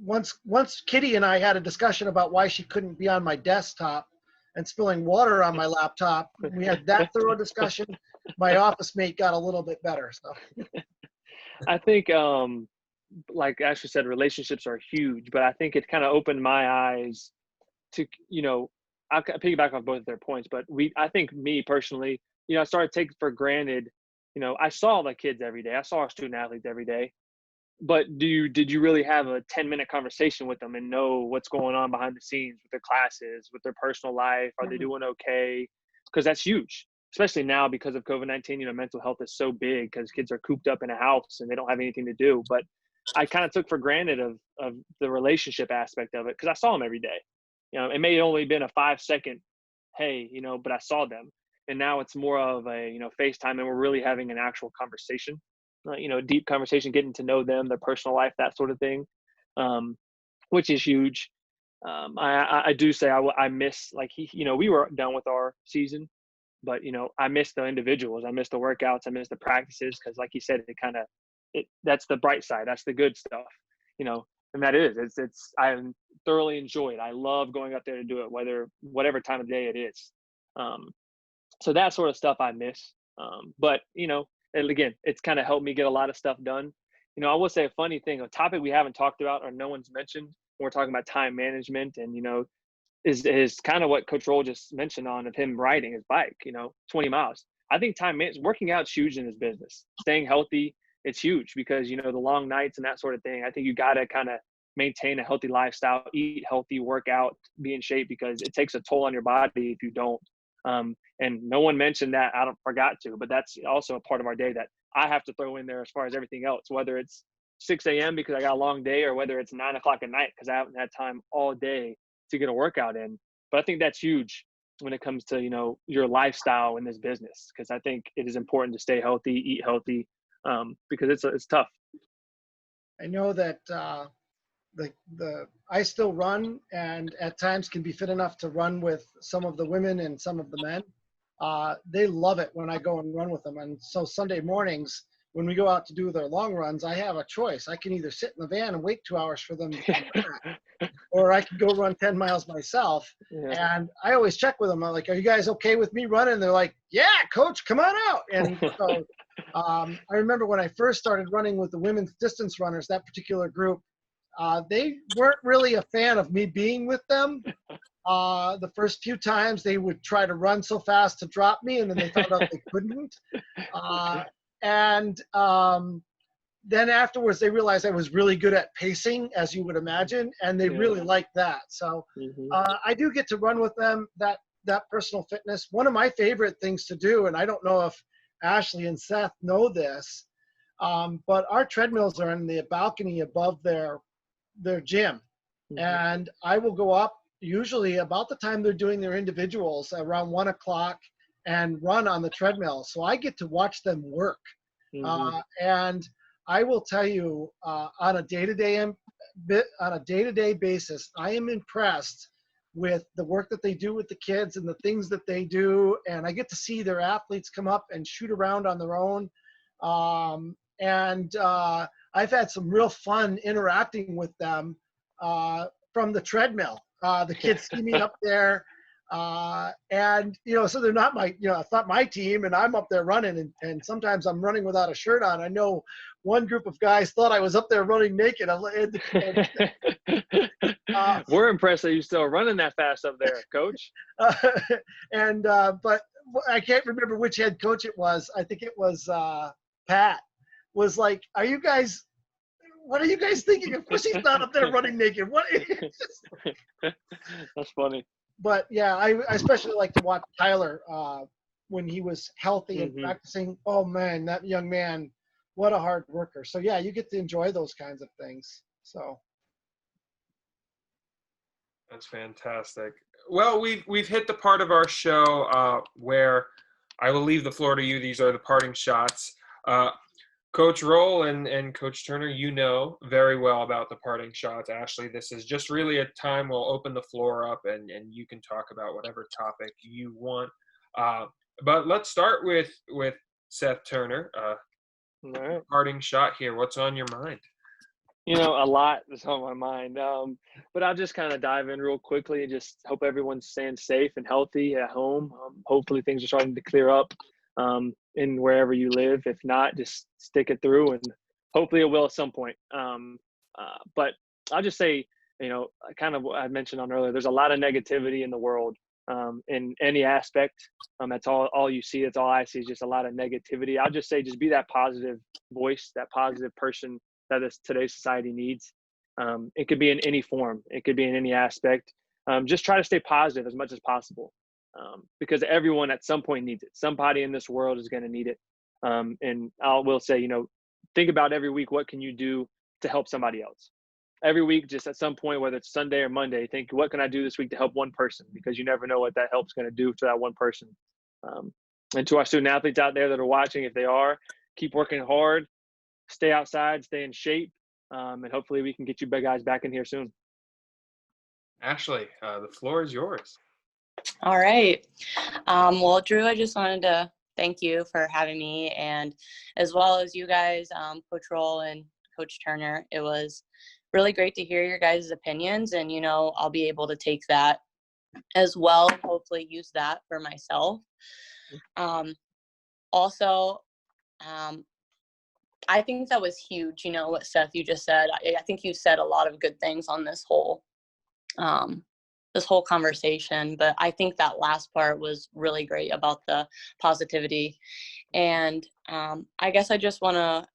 once Kitty and I had a discussion about why she couldn't be on my desktop and spilling water on my laptop. We had that thorough discussion. My office mate got a little bit better. So I think, like Ashley said, relationships are huge, but I think it kind of opened my eyes to, you know, I'll piggyback off both of their points, but I think me personally, you know, I started taking for granted, you know, I saw the kids every day. I saw our student athletes every day. But did you really have a 10-minute conversation with them and know what's going on behind the scenes with their classes, with their personal life? Are they doing okay? Because that's huge, especially now because of COVID-19. You know, mental health is so big because kids are cooped up in a house and they don't have anything to do. But I kind of took for granted of the relationship aspect of it because I saw them every day. You know, it may have only been a 5-second, hey, you know, but I saw them. And now it's more of a, you know, FaceTime, and we're really having an actual conversation. You know, deep conversation, getting to know them, their personal life, that sort of thing, which is huge. I do say I miss, like, you know, we were done with our season, but, you know, I miss the individuals. I miss the workouts. I miss the practices because, like you said, that's the bright side. That's the good stuff, you know, and that is. I thoroughly enjoy it. I love going up there to do it, whatever time of day it is. So that sort of stuff I miss. But, you know, and again, it's kind of helped me get a lot of stuff done. You know, I will say a funny thing, a topic we haven't talked about or no one's mentioned when we're talking about time management, and, you know, is kind of what Coach Rohl just mentioned on of him riding his bike, you know, 20 miles. I think working out's huge in this business. Staying healthy, it's huge because, you know, the long nights and that sort of thing. I think you got to kind of maintain a healthy lifestyle, eat healthy, work out, be in shape, because it takes a toll on your body if you don't. And no one mentioned that. I forgot to, but that's also a part of our day that I have to throw in there as far as everything else, whether it's 6 a.m. because I got a long day, or whether it's 9 o'clock at night because I haven't had time all day to get a workout in. But I think that's huge when it comes to, you know, your lifestyle in this business, because I think it is important to stay healthy, eat healthy, because it's tough. I know that I still run, and at times can be fit enough to run with some of the women and some of the men. They love it when I go and run with them. And so Sunday mornings, when we go out to do their long runs, I have a choice. I can either sit in the van and wait 2 hours for them to come back, or I can go run 10 miles myself. Yeah. And I always check with them. I'm like, are you guys okay with me running? And they're like, yeah, coach, come on out. And so I remember when I first started running with the women's distance runners, that particular group, they weren't really a fan of me being with them. The first few times they would try to run so fast to drop me, and then they found out they couldn't. And then afterwards, they realized I was really good at pacing, as you would imagine, and they really liked that. So I do get to run with them, that personal fitness. One of my favorite things to do, and I don't know if Ashley and Seth know this, but our treadmills are in the balcony above their their gym. And I will go up usually about the time they're doing their individuals around 1 o'clock and run on the treadmill. So I get to watch them work. And I will tell you, on a day-to-day basis, I am impressed with the work that they do with the kids and the things that they do. And I get to see their athletes come up and shoot around on their own. I've had some real fun interacting with them from the treadmill. The kids see me up there. So they're not it's not my team, and I'm up there running, and sometimes I'm running without a shirt on. I know one group of guys thought I was up there running naked. We're impressed that you're still running that fast up there, Coach. But I can't remember which head coach it was. I think it was Pat. Was like, what are you guys thinking? Of course he's not up there running naked. What? That's funny. But yeah, I especially like to watch Tyler when he was healthy and practicing. Oh man, that young man, what a hard worker. So yeah, you get to enjoy those kinds of things. So that's fantastic. Well, we've hit the part of our show where I will leave the floor to you. These are the parting shots. Coach Rohl and Coach Turner, you know very well about the parting shots. Ashley, this is just really a time we'll open the floor up and you can talk about whatever topic you want. But let's start with Seth Turner. All right. Parting shot here. What's on your mind? A lot is on my mind. But I'll just kind of dive in real quickly and just hope everyone's staying safe and healthy at home. Hopefully things are starting to clear up in wherever you live. If not, just stick it through, and hopefully it will at some point. But I'll just say, kind of what I mentioned on earlier, there's a lot of negativity in the world in any aspect. That's all you see. That's all I see is just a lot of negativity. I'll just say, just be that positive voice, that positive person that today's society needs. It could be in any form. It could be in any aspect. Just try to stay positive as much as possible. Because everyone at some point needs it. Somebody in this world is going to need it. And I will say, think about every week, what can you do to help somebody else? Every week, just at some point, whether it's Sunday or Monday, think, what can I do this week to help one person? Because you never know what that help's going to do to that one person. And to our student athletes out there that are watching, if they are, keep working hard, stay outside, stay in shape, and hopefully we can get you big guys back in here soon. Ashley, the floor is yours. All right. Well, Drew, I just wanted to thank you for having me, and as well as you guys, Coach Rohl and Coach Turner. It was really great to hear your guys' opinions, and, I'll be able to take that as well, hopefully use that for myself. Also, I think that was huge, what Seth, you just said. I think you said a lot of good things on this whole conversation, but I think that last part was really great about the positivity. And I guess I just want to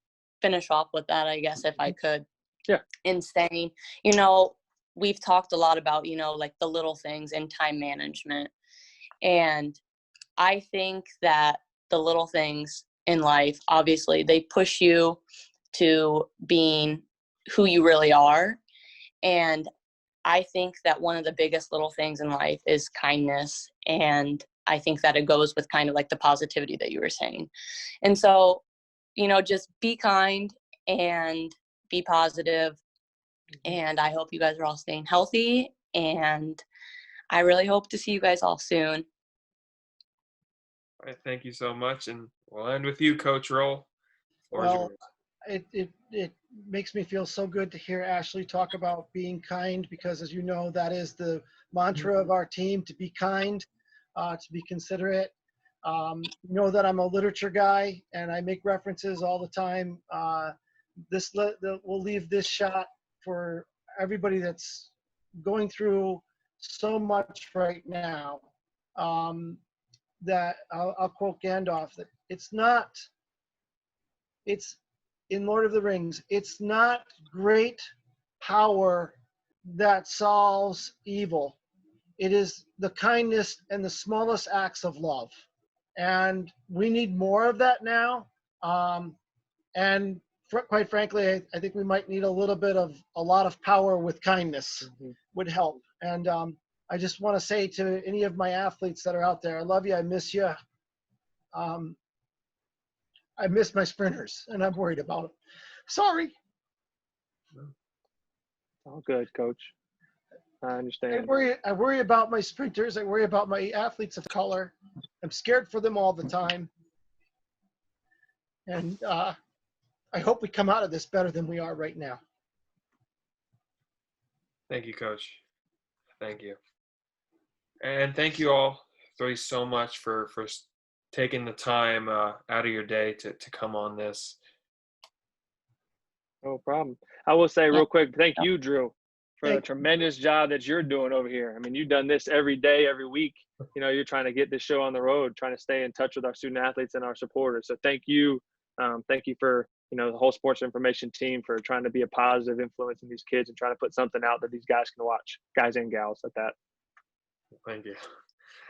finish off with that, I guess, if I could. Yeah. In saying, we've talked a lot about, like the little things in time management. And I think that the little things in life, obviously, they push you to being who you really are. And I think that one of the biggest little things in life is kindness. And I think that it goes with kind of like the positivity that you were saying. And so, just be kind and be positive. And I hope you guys are all staying healthy. And I really hope to see you guys all soon. All right, thank you so much. And we'll end with you, Coach Rohl. Well, it makes me feel so good to hear Ashley talk about being kind, because as you know, that is the mantra of our team, to be kind, to be considerate. You know that I'm a literature guy and I make references all the time. We'll leave this shot for everybody that's going through so much right now. That I'll quote Gandalf, that it's in Lord of the Rings, it's not great power that solves evil. It is the kindness and the smallest acts of love. And we need more of that now. And quite frankly, I think we might need a lot of power with kindness would help. And I just want to say to any of my athletes that are out there, I love you. I miss you. I miss my sprinters, and I'm worried about them. Sorry. All good, Coach. I understand. I worry about my sprinters. I worry about my athletes of color. I'm scared for them all the time. And I hope we come out of this better than we are right now. Thank you, Coach. Thank you. And thank you all three so much for taking the time out of your day to come on this. No problem. I will say real quick, thank you, Drew, for the tremendous job that you're doing over here. I mean, you've done this every day, every week. You know, you're trying to get this show on the road, trying to stay in touch with our student athletes and our supporters. So thank you. Thank you for, you know, the whole sports information team for trying to be a positive influence in these kids and trying to put something out that these guys can watch, guys and gals at that. Thank you.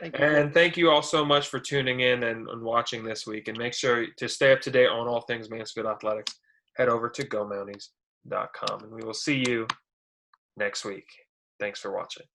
Thank you. And thank you all so much for tuning in and watching this week. And make sure to stay up to date on all things Mansfield Athletics. Head over to gomounties.com. And we will see you next week. Thanks for watching.